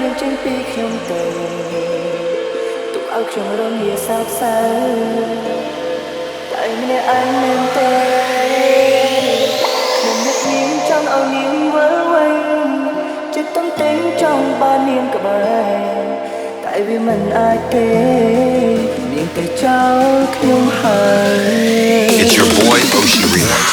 នាងចេញពីខ្ញុំទៅទុកឲ្យខ្ញុំរងាសោកសៅតែម្នាក់ឯងមែនទេខ្ញុំនឹកនាងចង់ឲ្យនាងវិលវិញចិត្តទំទិញចង់បាននាងក្បែរតែវាមិនអាចទេនាងទៅចោលខ្ញុំហើយ It's your boy Oshi Remix.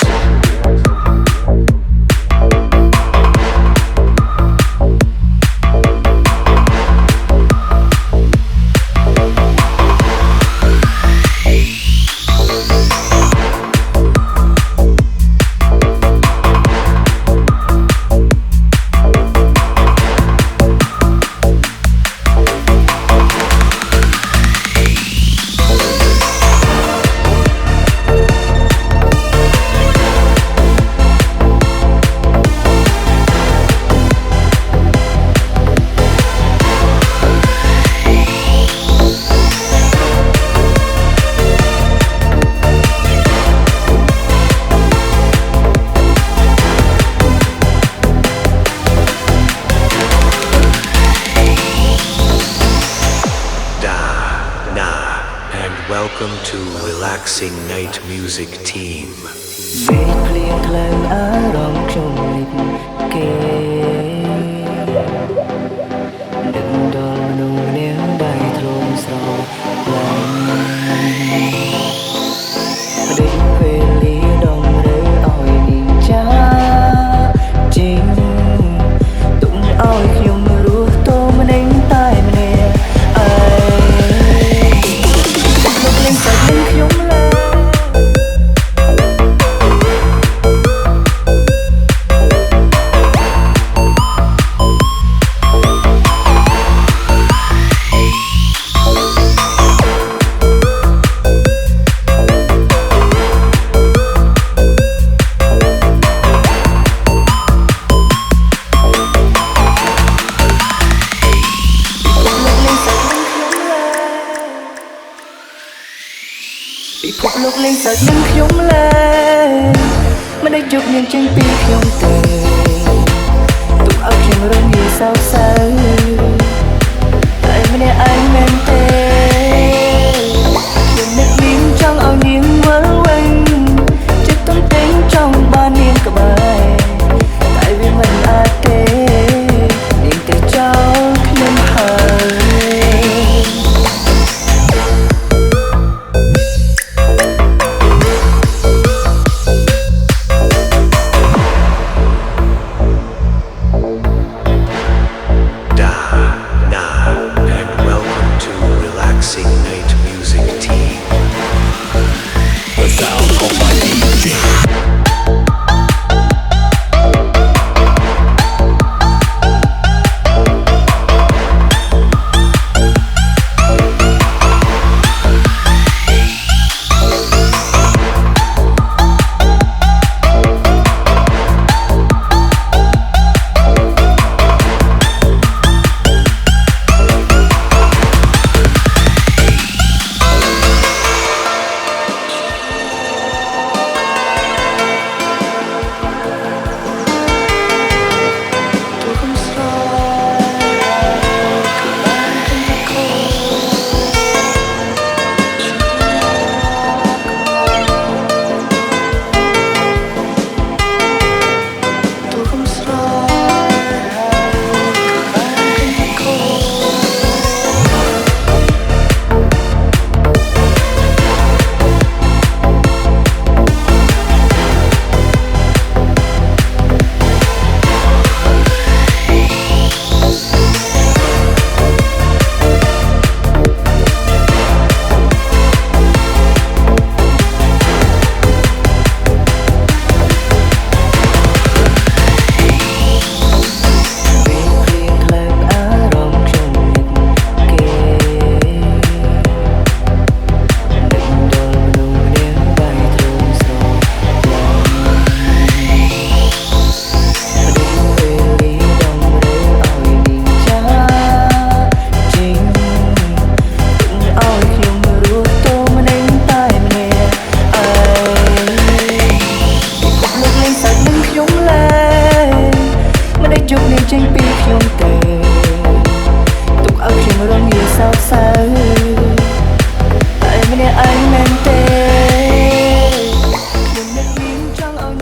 Welcome to Relaxing Night Music Team. ពេលភ្លៀងខ្លាំងអារម្មណ៍ខ្ញុំលិចគេនឹកដល់មនុស្សនាងដែលធ្លាប់ស្រឡាញ់ដេកពេលលាដងរើឲ្យនាងចាជីងទុំឲ្យខ្ញុំរស់តម្នេញតែម្នាក់ឯងលោកលេងសាច់នឹងខ្ញុំឡើយពិភពលោកលេងសើចនឹងខ្ញុំឡើយមិនได้យកនាងចេញពីខ្ញុំទេទុកឲ្យខ្ញុំរងាសោកសៅតែម្នាក់ឯងមែនទេ